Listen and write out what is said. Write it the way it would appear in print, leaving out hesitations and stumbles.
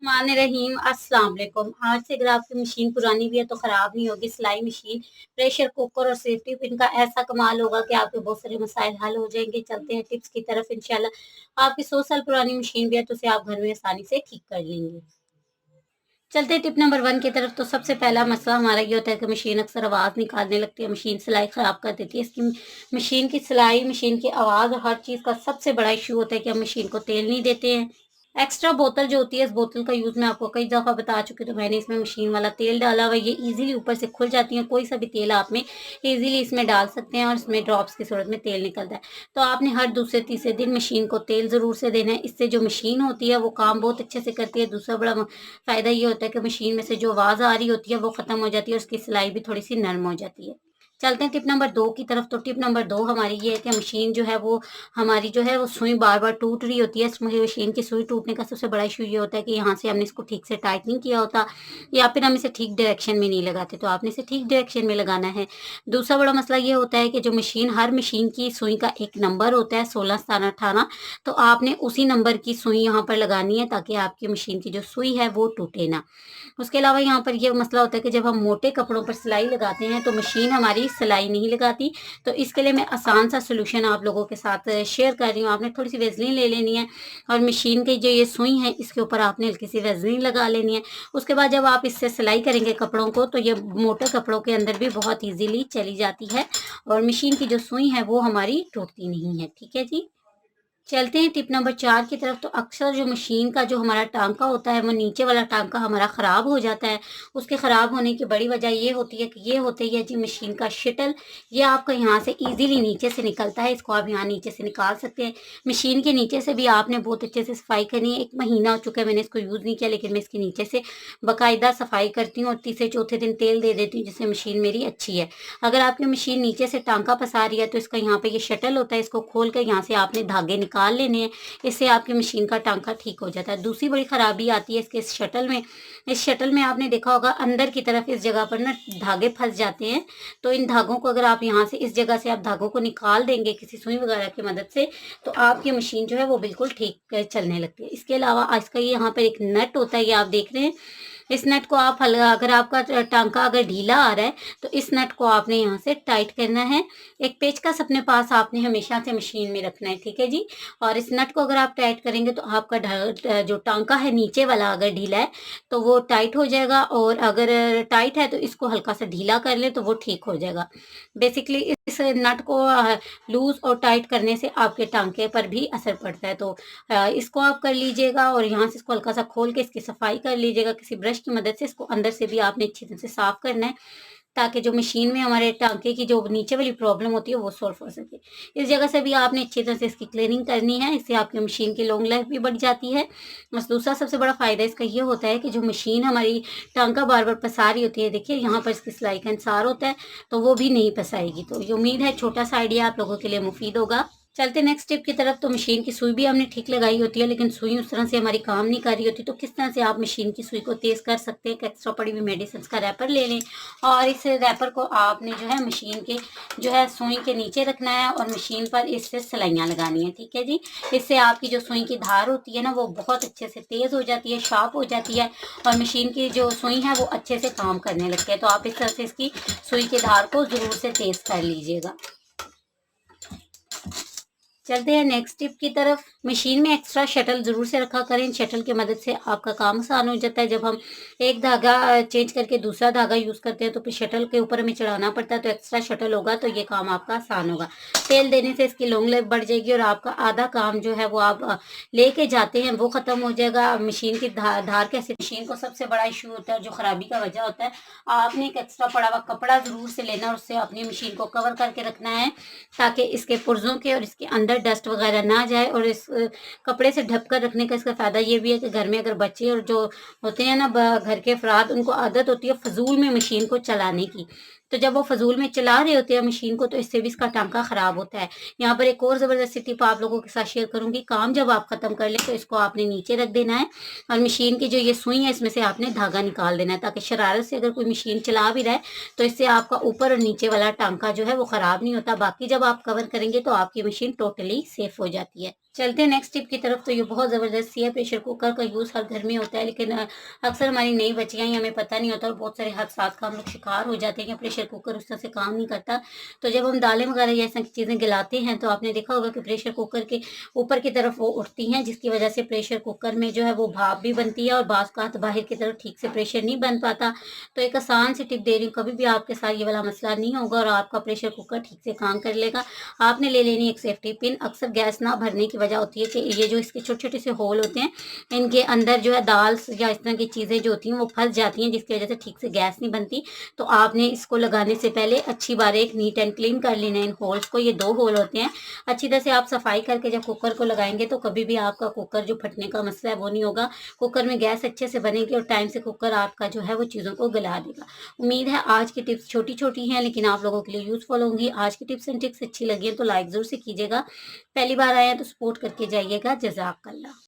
मान रहीम अस्सलाम वालेकुम। आज से अगर आपकी मशीन पुरानी भी है तो ख़राब नहीं होगी। सिलाई मशीन, प्रेशर कुकर और सेफ्टी पिन का ऐसा कमाल होगा कि आपके बहुत सारे मसाइल हल हो जाएंगे। चलते हैं टिप्स की तरफ इंशाल्लाह। आपकी 100 साल पुरानी मशीन भी है तो उसे आप घर में आसानी से ठीक कर लेंगे। चलते हैं टिप नंबर 1 की तरफ। तो सबसे पहला मसला हमारा ये होता है कि मशीन अक्सर आवाज़ निकालने लगती है, मशीन सिलाई ख़राब कर देती है। इसकी मशीन की सिलाई, मशीन की आवाज़ और हर चीज़ का सबसे बड़ा इश्यू होता है कि हम मशीन को तेल नहीं देते हैं। एक्स्ट्रा बोतल जो होती है, इस बोतल का यूज़ मैं आपको कई दफ़ा बता चुकी हूँ। तो मैंने इसमें मशीन वाला तेल डाला हुआ है, ये ईज़िली ऊपर से खुल जाती है। कोई सा भी तेल आप में ईज़िली इसमें डाल सकते हैं और इसमें ड्रॉप्स की सूरत में तेल निकलता है। तो आपने हर दूसरे तीसरे दिन मशीन को तेल ज़रूर से देना है। इससे जो मशीन होती है वो काम बहुत अच्छे से करती है। दूसरा बड़ा फ़ायदा ये होता है कि मशीन में से जो आवाज़ आ रही होती है वो ख़त्म हो जाती है और उसकी सिलाई भी थोड़ी-सी नरम हो जाती है। चलते हैं टिप नंबर 2 की तरफ। तो टिप नंबर 2 हमारी ये है कि मशीन जो है वो हमारी जो है वो सुई बार-बार टूट रही होती है। इस मशीन की सुई टूटने का सबसे बड़ा इश्यू ये होता है कि यहाँ से हमने इसको ठीक से टाइट नहीं किया होता या फिर हम इसे ठीक डायरेक्शन में नहीं लगाते। तो आपने इसे ठीक डायरेक्शन में लगाना है। दूसरा बड़ा मसला ये होता है कि जो मशीन, हर मशीन की सुई का एक नंबर होता है, 16, 17, 18। तो आपने उसी नंबर की सुई यहाँ पर लगानी है ताकि आपकी मशीन की जो सुई है वो टूटे ना। उसके अलावा यहाँ पर ये मसला होता है कि जब हम मोटे कपड़ों पर सिलाई लगाते हैं तो मशीन हमारी सिलाई नहीं लगाती। तो इसके लिए मैं आसान सा सॉल्यूशन आप लोगों के साथ शेयर कर रही हूँ। आपने थोड़ी सी वेज़लिन ले लेनी है और मशीन की जो ये सुई है इसके ऊपर आपने हल्की सी वेज़लिन लगा लेनी है। उसके बाद जब आप इससे सिलाई करेंगे कपड़ों को तो ये मोटे कपड़ों के अंदर भी बहुत ईज़िली चली जाती है और मशीन की जो सुई है वो हमारी टूटती नहीं है। ठीक है जी? चलते हैं टिप नंबर 4 की तरफ। तो अक्सर जो मशीन का जो हमारा टाँका होता है, वो नीचे वाला टाँका हमारा ख़राब हो जाता है। उसके ख़राब होने की बड़ी वजह ये होती है कि ये होती है जी मशीन का शटल। ये आपका यहाँ से ईज़िली नीचे से निकलता है, इसको आप यहाँ नीचे से निकाल सकते हैं। मशीन के नीचे से भी आपने बहुत अच्छे से सफाई करनी है। 1 महीना हो चुका है मैंने इसको यूज़ नहीं किया, लेकिन मैं इसके नीचे से बाकायदा सफाई करती हूँ और तीसरे चौथे दिन तेल दे देती हूँ, जिससे मशीन मेरी अच्छी है। अगर आपकी मशीन नीचे से टाँका फँसा रही है तो इसका यहाँ पे ये शटल होता है, इसको खोल कर यहाँ से आपने धागे निकाल लेने हैं। इससे आपकी मशीन का टाँका ठीक हो जाता है। दूसरी बड़ी खराबी आती है इसके इस शटल में। इस शटल में आपने देखा होगा अंदर की तरफ इस जगह पर ना धागे फँस जाते हैं। तो इन धागों को अगर आप यहाँ से, इस जगह से आप धागों को निकाल देंगे किसी सुई वगैरह की मदद से, तो आपकी मशीन जो है वो बिल्कुल ठीक चलने लगती है। इसके अलावा इसका ये यहाँ पर एक नट होता है, ये आप देख रहे हैं। इस नट को आप अगर आपका टाँका अगर ढीला आ रहा है तो इस नट को आपने यहाँ से टाइट करना है। एक पेचकस अपने पास आपने हमेशा से मशीन में रखना है, ठीक है जी? और इस नट को अगर आप टाइट करेंगे तो आपका जो टाँका है नीचे वाला अगर ढीला है तो वो टाइट हो जाएगा और अगर टाइट है तो इसको हल्का सा ढीला कर लें तो वो ठीक हो जाएगा। बेसिकली इस नट को लूज़ और टाइट करने से आपके टाँके पर भी असर पड़ता है। तो इसको आप कर लीजिएगा और यहाँ से इसको हल्का सा खोल के इसकी सफाई कर लीजिएगा किसी ब्रश की मदद से। इसको अंदर से भी आपने अच्छी तरह से साफ करना है ताकि जो मशीन में हमारे टाँके की जो नीचे वाली प्रॉब्लम होती है वो सॉल्व हो सके। इस जगह से भी आपने अच्छी तरह से इसकी क्लीनिंग करनी है, इससे आपकी मशीन की लॉन्ग लाइफ भी बढ़ जाती है। बस दूसरा सबसे बड़ा फ़ायदा इसका ये होता है कि जो मशीन हमारी टाँका बार-बार पसा रही होती है, देखिए यहाँ पर इसकी सिलाई का इंसार होता है, तो वो भी नहीं पसाएगी। तो ये उम्मीद है छोटा-सा आइडिया आप लोगों के लिए मुफ़ीद होगा। चलते नेक्स्ट टिप की तरफ। तो मशीन की सुई भी हमने ठीक लगाई होती है लेकिन सुई उस तरह से हमारी काम नहीं कर रही होती, तो किस तरह से आप मशीन की सुई को तेज़ कर सकते हैं। एक एक्स्ट्रा पड़ी हुई मेडिसिन का रैपर ले लें और इस रैपर को आपने जो है मशीन के जो है सुई के नीचे रखना है और मशीन पर इससे सिलाइयाँ लगानी है, ठीक है जी? इससे आपकी जो सुई की धार होती है ना वो बहुत अच्छे से तेज़ हो जाती है, शार्प हो जाती है और मशीन की जो सुई है वो अच्छे से काम करने लगती है। तो आप इस तरह से इसकी सुई की धार को ज़रूर से तेज़ कर लीजिएगा। चलते हैं नेक्स्ट टिप की तरफ। मशीन में एक्स्ट्रा शटल ज़रूर से रखा करें। शटल की मदद से आपका काम आसान हो जाता है। जब हम एक धागा चेंज करके दूसरा धागा यूज़ करते हैं तो फिर शटल के ऊपर हमें चढ़ाना पड़ता है, तो एक्स्ट्रा शटल होगा तो ये काम आपका आसान होगा। तेल देने से इसकी लॉन्ग लाइफ बढ़ जाएगी और आपका आधा काम जो है वो आप लेके जाते हैं वो ख़त्म हो जाएगा। मशीन की धार कैसे, मशीन को सबसे बड़ा इशू होता है, जो ख़राबी का वजह होता है, आपने एक एक्स्ट्रा पड़ा हुआ कपड़ा ज़रूर से लेना और उससे अपनी मशीन को कवर करके रखना है ताकि इसके पुर्जों के और इसके अंदर डस्ट वगैरह ना जाए। और इस कपड़े से ढक कर रखने का इसका फ़ायदा ये भी है कि घर में अगर बच्चे और जो होते हैं ना घर के अफराद, उनको आदत होती है फजूल में मशीन को चलाने की, तो जब वो फ़ज़ूल में चला रहे होते हैं मशीन को, तो इससे भी इसका टांका ख़राब होता है। यहाँ पर एक और ज़बरदस्ती टिप आप लोगों के साथ शेयर करूँगी। काम जब आप ख़त्म कर लें तो इसको आपने नीचे रख देना है और मशीन की जो ये सुई है इसमें से आपने धागा निकाल देना है, ताकि शरारत से अगर कोई मशीन चला भी रहा है तो इससे आपका ऊपर और नीचे वाला टांका जो है वो ख़राब नहीं होता। बाकी जब आप कवर करेंगे तो आपकी मशीन टोटली सेफ हो जाती है। चलते हैं नेक्स्ट टिप की तरफ। तो ये बहुत ज़बरदस्ती है। प्रेशर कुकर का यूज़ हर घर में होता है, लेकिन अक्सर हमारी नई बच्चियाँ ही हमें पता नहीं होता और बहुत सारे हादसात का हम लोग शिकार हो जाते हैं कि प्रेशर कुकर उस तरह से काम नहीं करता। तो जब हम दालें वगैरह या ऐसी चीज़ें गलाते हैं तो आपने देखा होगा कि प्रेशर कुकर के ऊपर की तरफ वो उठती हैं, जिसकी वजह से प्रेशर कुकर में जो है वो भाप भी बनती है और बाज़ औक़ात बाहर की तरफ ठीक से प्रेशर नहीं बन पाता। तो एक आसान सी टिप दे रही हूँ, कभी भी आपके साथ ये वाला मसला नहीं होगा और आपका प्रेशर कुकर ठीक से काम कर लेगा। आपने ले लेनी एक सेफ्टी पिन। अक्सर गैस ना भरने की वजह होती है कि ये जो इसके छोटे-छोटे से होल होते हैं, इनके अंदर जो है दाल या इस तरह की चीज़ें जो होती हैं वो फँस जाती हैं, जिसकी वजह से ठीक से गैस नहीं बनती। तो आपने इसको लगाने से पहले अच्छी बारीक नीट एंड क्लीन कर लेना है इन होल्स को। ये 2 होल होते हैं। अच्छी तरह से आप सफाई करके जब कुकर को लगाएँगे तो कभी भी आपका कुकर जो फटने का मसला है वो नहीं होगा। कुकर में गैस अच्छे से बनेगी और टाइम से कुकर आपका जो है वो चीज़ों को गला देगा। उम्मीद है आज की टिप्स छोटी-छोटी हैं लेकिन आप लोगों के लिए यूज़फुल होंगी। आज की टिप्स एंड ट्रिक्स अच्छी लगी हैं तो लाइक ज़रूर से कीजिएगा। पहली बार आए हैं तो सपोर्ट करके जाइएगा। जज़ाकल्लाह।